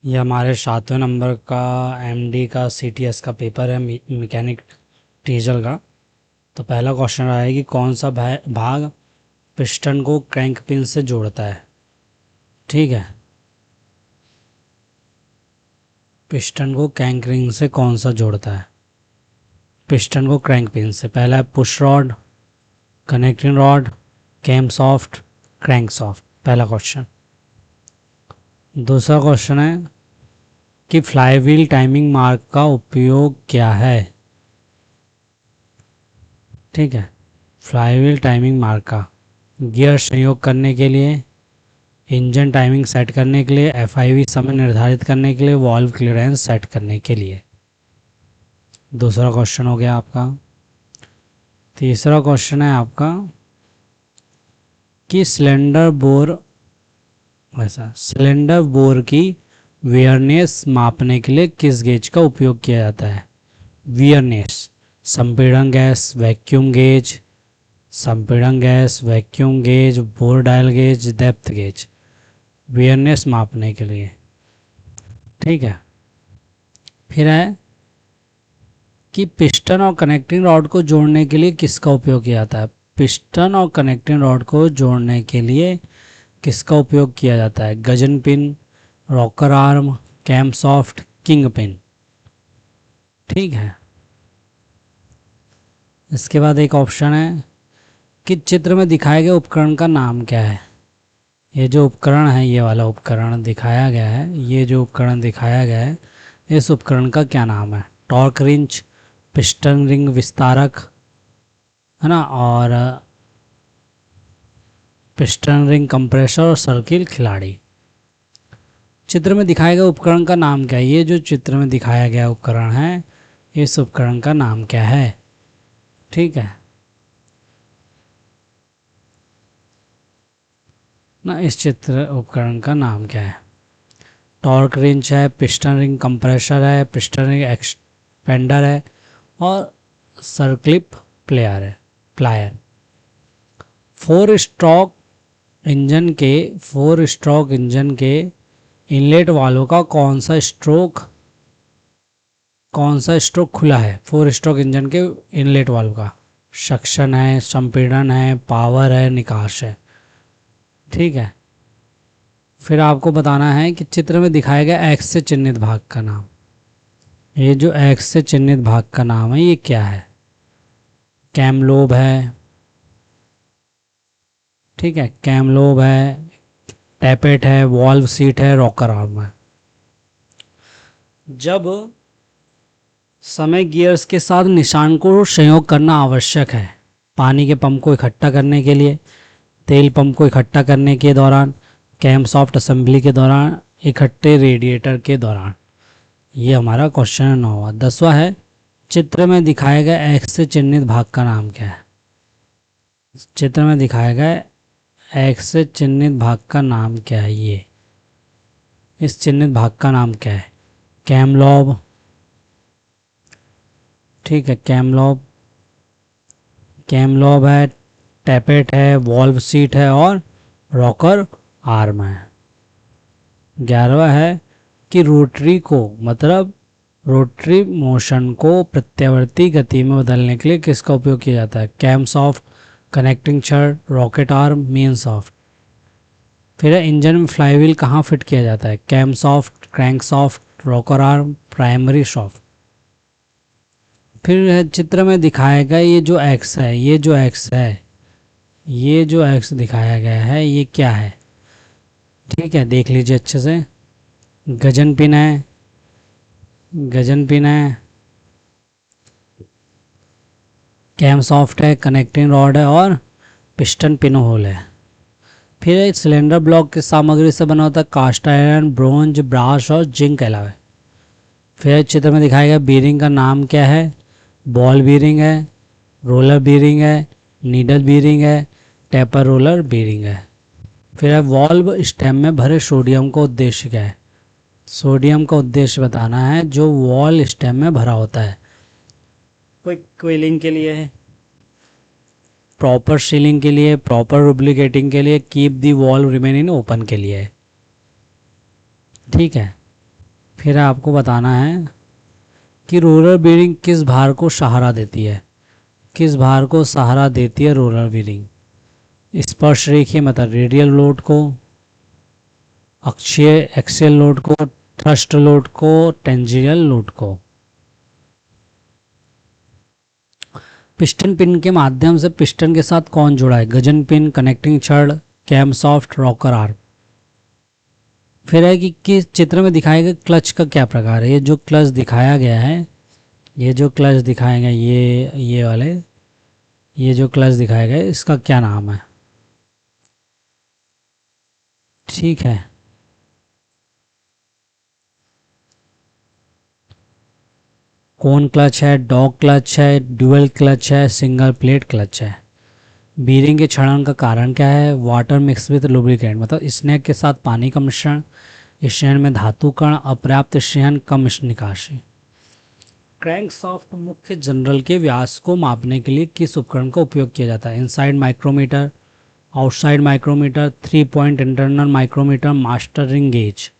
ये हमारे 7वें नंबर का एमडी का सीटीएस का पेपर है, मैकेनिक डीजल का। तो पहला क्वेश्चन रहा है कि कौन सा भाग पिस्टन को क्रैंक पिन से जोड़ता है। ठीक है, पिस्टन को क्रैंक रिंग से कौन सा जोड़ता है पिस्टन को क्रैंक पिन से। पहला है push rod, connecting rod, cam shaft, crank shaft. पहला क्वेश्चन। दूसरा क्वेश्चन है कि फ्लाईव्हील टाइमिंग मार्क का उपयोग क्या है। ठीक है, फ्लाईव्हील टाइमिंग मार्क का गियर संयोग करने के लिए, इंजन टाइमिंग सेट करने के लिए, एफआईवी समय निर्धारित करने के लिए, वॉल्व क्लियरेंस सेट करने के लिए। दूसरा क्वेश्चन हो गया आपका। तीसरा क्वेश्चन है आपका कि सिलेंडर बोर की वियरनेस मापने के लिए किस गेज का उपयोग किया जाता है। वियरनेस, संपीड़न गैस, वैक्यूम गेज, संपीड़न gas, vacuum gauge, bore dial gauge, depth gauge. Wearness मापने के लिए। ठीक है, फिर है कि पिस्टन और कनेक्टिंग रॉड को जोड़ने के लिए किसका उपयोग किया जाता है। पिस्टन और कनेक्टिंग रॉड को जोड़ने के लिए किसका उपयोग किया जाता है। Gudgeon pin, rocker arm, cam shaft, king pin. ठीक है, इसके बाद एक ऑप्शन है कि चित्र में दिखाए गए उपकरण का नाम क्या है। ये जो उपकरण है, ये वाला उपकरण दिखाया गया है, ये जो उपकरण दिखाया गया है, इस उपकरण का क्या नाम है। टॉर्क रिंच, पिस्टन रिंग विस्तारक, है ना, और पिस्टन रिंग कंप्रेसर और सर्किल खिलाड़ी। चित्र में दिखाए गए उपकरण का नाम क्या है। ये जो चित्र में दिखाया गया उपकरण है, इस उपकरण का नाम क्या है। ठीक है ना, इस चित्र उपकरण का नाम क्या है। टॉर्क रिंच है, पिस्टन रिंग कंप्रेसर है, पिस्टन रिंग एक्सपेंडर है और सर्क्लिप प्लायर। फोर स्ट्रोक इंजन के इनलेट वाल्व का कौन सा स्ट्रोक खुला है। फोर स्ट्रोक इंजन के इनलेट वाल्व का सक्शन है, संपीड़न है, पावर है, निकास है। ठीक है, फिर आपको बताना है कि चित्र में दिखाया गया एक्स से चिन्हित भाग का नाम। ये जो एक्स से चिन्हित भाग का नाम है, ये क्या है। कैम लोब है, ठीक है, कैम लोब है, टैपेट है, वॉल्व सीट है, रॉकर आर्म है। जब समय गियर्स के साथ निशान को संयोग करना आवश्यक है, पानी के पंप को इकट्ठा करने के लिए, तेल पंप को इकट्ठा करने के दौरान, कैम सॉफ्ट असेंबली के दौरान, इकट्ठे रेडिएटर के दौरान। ये हमारा क्वेश्चन है 9वां। 10वां है चित्र में दिखाए गए एक्स से चिन्हित भाग का नाम क्या है। चित्र में दिखाया गया एक्स से चिन्हित भाग का नाम क्या है। ये इस चिन्हित भाग का नाम क्या है। कैम लॉब, ठीक है, कैम लॉब है, टैपेट है, वॉल्व सीट है और रॉकर आर्म है। 11वां है कि रोटरी मोशन को प्रत्यावर्ती गति में बदलने के लिए किसका उपयोग किया जाता है। कैम सॉफ्ट, कनेक्टिंग छड़, रॉकेट आर्म, मेन सॉफ्ट। फिर है इंजन में फ्लाईव्हील कहाँ फिट किया जाता है। Cam shaft, crank shaft, rocker arm, primary shaft. फिर चित्र में दिखाया गया ये जो एक्स दिखाया गया है, ये क्या है। ठीक है, देख लीजिए अच्छे से। गजन पिन है, कैम सॉफ्ट है, कनेक्टिंग रॉड है और पिस्टन पिन होल है। फिर एक सिलेंडर ब्लॉक किस सामग्री से बना होता है। कास्ट आयरन, ब्रोंज, ब्रास और जिंक अलावा। फिर चित्र में दिखाया गया बीरिंग का नाम क्या है। बॉल बीरिंग है, रोलर बीरिंग है, नीडल बीरिंग है, टेपर रोलर बीरिंग है। फिर है वॉल्व स्टेम में भरे सोडियम का उद्देश्य क्या है। सोडियम का उद्देश्य बताना है जो वॉल स्टेम में भरा होता है। क्विक क्विलिंग के लिए है, प्रॉपर सीलिंग के लिए, प्रॉपर रुब्लिकेटिंग के लिए, keep the valve remain in open के लिए। ठीक है, फिर आपको बताना है कि रोलर बीयरिंग किस भार को सहारा देती है। किस भार को सहारा देती है रोलर बीयरिंग? स्पर्श रेखीय मतलब रेडियल लोड को, अक्षीय एक्सियल लोड को, थ्रस्ट लोड को, टेंजेंशियल लोड को। पिस्टन पिन के माध्यम से पिस्टन के साथ कौन जुड़ा है? गजन पिन, कनेक्टिंग छड़, कैम सॉफ्ट, रॉकर आर्म। फिर है कि किस चित्र में दिखाए गए क्लच का क्या प्रकार है? ये जो क्लच दिखाया गया है, ये जो क्लच दिखाए गए, ये वाले, ये जो क्लच दिखाया गया है, इसका क्या नाम है? ठीक है, कोन क्लच है, डॉग क्लच है, ड्यूअल क्लच है, सिंगल प्लेट क्लच है। बीयरिंग के क्षरण का कारण क्या है? वाटर मिक्स विद लुब्रिकेंट मतलब स्नेक के साथ पानी का मिश्रण, स्टेन में धातु कण, अपर्याप्त स्टेन, कम निकासी। क्रैंकशाफ्ट मुख्य जनरल के व्यास को मापने के लिए किस उपकरण का उपयोग किया जाता है? Inside micrometer, outside micrometer, 3 point internal micrometer, master ring gauge.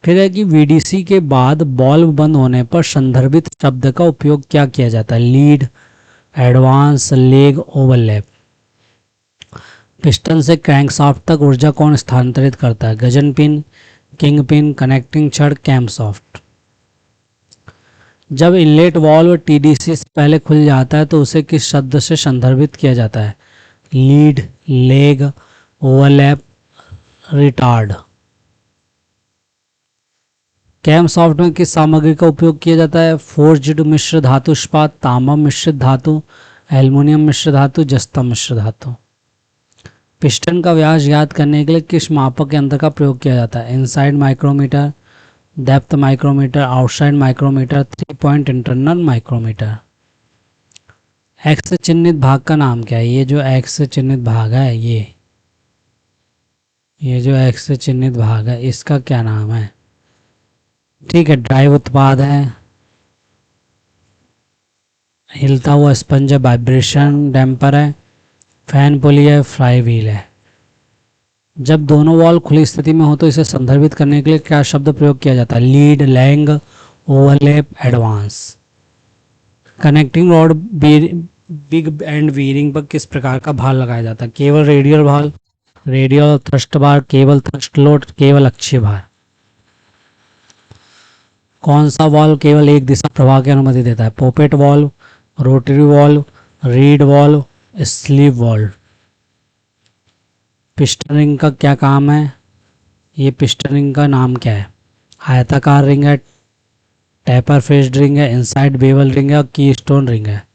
फिर है कि वीडीसी के बाद बॉल्व बंद होने पर संदर्भित शब्द का उपयोग क्या किया जाता है? Lead, advance, leg, overlap. Piston से क्रैंकशाफ्ट तक ऊर्जा कौन स्थानांतरित करता है? Gudgeon pin, king pin, connecting छड़, कैम सॉफ्ट। जब इनलेट वाल्व टीडीसी से पहले खुल जाता है तो उसे किस शब्द से संदर्भित किया जाता है? Lead, lag, overlap, retard. Cam shaft में किस सामग्री का उपयोग किया जाता है? फोर्ज्ड मिश्र धातु इस्पात, तांबा मिश्रित धातु, एल्युमिनियम मिश्र धातु, जस्ता मिश्र धातु। पिस्टन का व्यास ज्ञात करने के लिए किस मापक यंत्र का प्रयोग किया जाता है? Inside micrometer, depth micrometer, outside micrometer, 3 point internal micrometer. X से चिन्हित भाग का नाम क्या है? ये जो एक्स से चिन्हित भाग है, ये जो एक्स से चिन्हित भाग है, इसका क्या नाम है? ठीक है, ड्राइव उत्पाद है, हिलता हुआ स्पंज है, वाइब्रेशन डैम्पर है, फैन पुली है, फ्लाई व्हील है। जब दोनों वॉल्व खुली स्थिति में हो तो इसे संदर्भित करने के लिए क्या शब्द प्रयोग किया जाता है? Lead, lag, overlap, advance. Connecting rod big end bearing पर किस प्रकार का भार लगाया जाता है? केवल रेडियल भार, रेडियल थ्रस्ट बार, केवल थ्रस्ट लोड, केवल अक्षीय भार। कौन सा वॉल्व केवल एक दिशा प्रवाह की अनुमति देता है? Poppet valve, rotary valve, reed valve, sleeve valve. Piston ring का क्या काम है? ये पिस्टन रिंग का नाम क्या है? आयताकार रिंग है, टैपर फेस्ड रिंग है, इनसाइड बेवल रिंग है और की स्टोन रिंग है।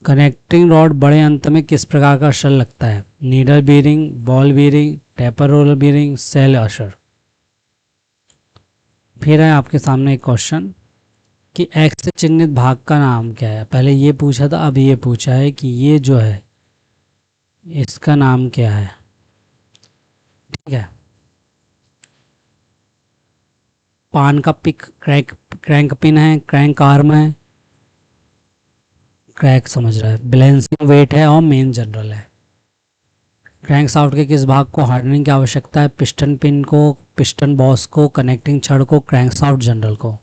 कनेक्टिंग रॉड बड़े अंत में किस प्रकार का शल लगता है? Needle bearing, ball bearing, taper roller bearing, सेल अशर। फिर है आपके सामने एक क्वेश्चन कि एक्स से चिन्हित भाग का नाम क्या है? पहले ये पूछा था, अब ये पूछा है कि ये जो है इसका नाम क्या है? ठीक है, पान का पिक क्रैंक पिन है, क्रैंक आर्म है, क्रैक समझ रहा है, बैलेंसिंग वेट है और मेन जनरल है। क्रैंक शाफ्ट के किस भाग को हार्डनिंग की आवश्यकता है? पिस्टन पिन को, पिस्टन बॉस को, कनेक्टिंग छड़ को, क्रैंक शाफ्ट जनरल को।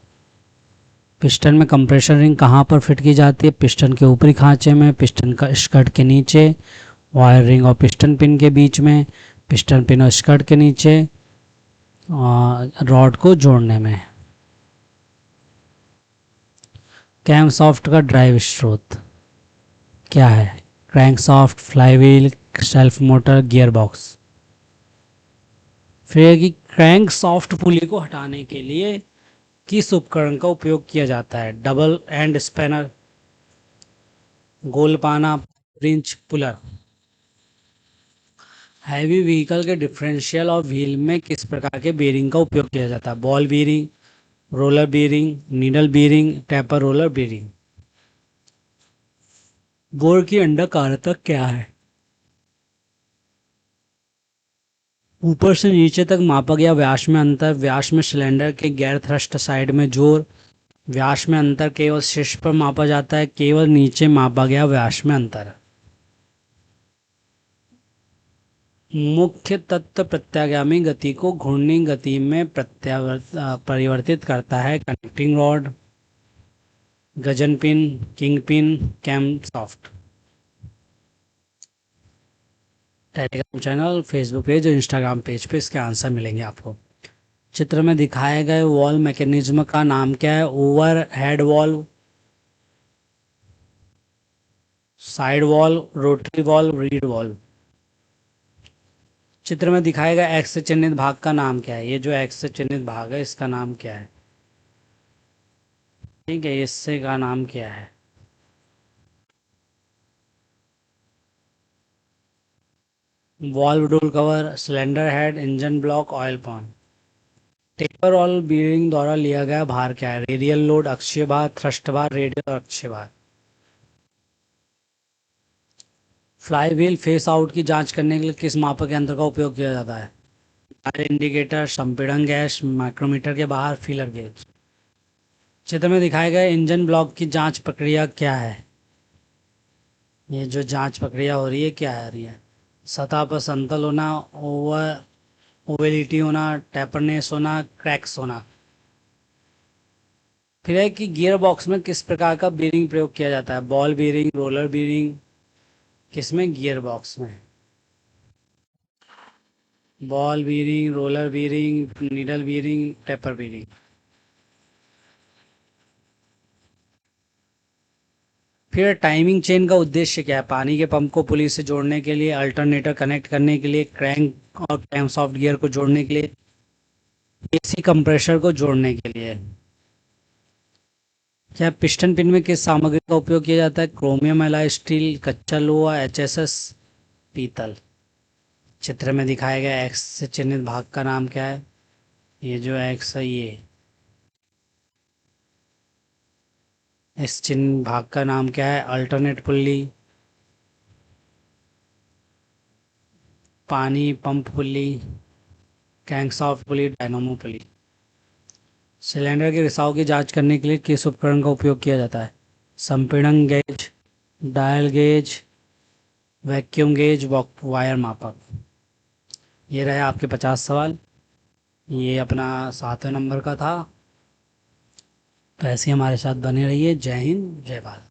पिस्टन में कंप्रेशर रिंग कहाँ पर फिट की जाती है? पिस्टन के ऊपरी खांचे में, पिस्टन का स्कर्ट के नीचे, वायर रिंग और पिस्टन पिन के बीच में, पिस्टन पिन और स्कर्ट के नीचे, रॉड को जोड़ने में। कैम सॉफ्ट का ड्राइव स्रोत क्या है? Crank soft, flywheel, self motor, gear box. फिर कि क्रैंक सॉफ्ट पुली को हटाने के लिए किस उपकरण का उपयोग किया जाता है? डबल एंड स्पैनर, गोलपाना, रिंच, पुलर। हैवी व्हीकल के डिफरेंशियल और व्हील में किस प्रकार के बेरिंग का उपयोग किया जाता है? Ball bearing, roller bearing, needle bearing, taper roller bearing. Bore की अंडाकारता क्या है? ऊपर से नीचे तक मापा गया व्यास में अंतर, व्यास में सिलेंडर के गैर थ्रस्ट साइड में जोर, व्यास में अंतर केवल शीर्ष पर मापा जाता है, केवल नीचे मापा गया व्यास में अंतर। मुख्य तत्व प्रत्यागामी गति को घूर्णी गति में परिवर्तित करता है। Connecting rod, gudgeon pin, king pin, cam shaft. Telegram channel, Facebook page और इंस्टाग्राम पेज पे इसके आंसर मिलेंगे आपको। चित्र में दिखाए गए वॉल्व मैकेनिज्म का नाम क्या है? Over head valve, side valve, rotary valve, reed valve. चित्र में दिखाए गए एक्स से चिन्हित भाग का नाम क्या है? ये जो एक्स से चिन्हित भाग है इसका नाम क्या है? ठीक है, इससे का नाम क्या है? Valve door cover, cylinder head, engine block, oil pan. Taper oil bearing द्वारा लिया गया भार क्या है? रेडियल लोड, अक्षीय भार, थ्रस्ट भार, रेडियल और अक्षीय भार। फ्लाई व्हील फेस आउट की जांच करने के लिए किस मापक यंत्र का उपयोग किया जाता है? डायल इंडिकेटर, संपीड़न गैस, माइक्रोमीटर के बाहर, फीलर गेज। चित्र में दिखाए गए इंजन ब्लॉक की जांच प्रक्रिया क्या है? ये जो जांच प्रक्रिया हो रही है क्या है रही है? सतह पर समतल होना, ओवेलिटी होना, टैपरनेस होना, क्रैक्स होना। फिर है कि गियर बॉक्स में किस प्रकार का बीयरिंग प्रयोग किया जाता है? Ball bearing, roller bearing. किसमें? गियर बॉक्स में। Ball bearing, roller bearing, needle bearing, taper bearing. फिर टाइमिंग चेन का उद्देश्य क्या है? पानी के पंप को पुली से जोड़ने के लिए, अल्टरनेटर कनेक्ट करने के लिए, क्रैंक और कैम सॉफ्ट गियर को जोड़ने के लिए, एसी कंप्रेसर को जोड़ने के लिए। क्या पिस्टन पिन में किस सामग्री का उपयोग किया जाता है? क्रोमियम एलॉय स्टील, कच्चा लोहा, एचएसएस, पीतल। चित्र में दिखाए गए एक्स से चिन्हित भाग का नाम क्या है? ये जो एक्स है ये, इस चिन्ह भाग का नाम क्या है? अल्टरनेट पुल्ली, पानी pump pulley, crankshaft pulley, dynamo pulley. Cylinder के रिसाव की जांच करने के लिए किस उपकरण का उपयोग किया जाता है? संपीड़न gauge, dial gauge, vacuum gauge, wire मापक। ये रहे आपके 50 सवाल। ये अपना 7वें नंबर का था। तो ऐसे ही हमारे साथ बने रहिए। जय हिंद, जय भारत।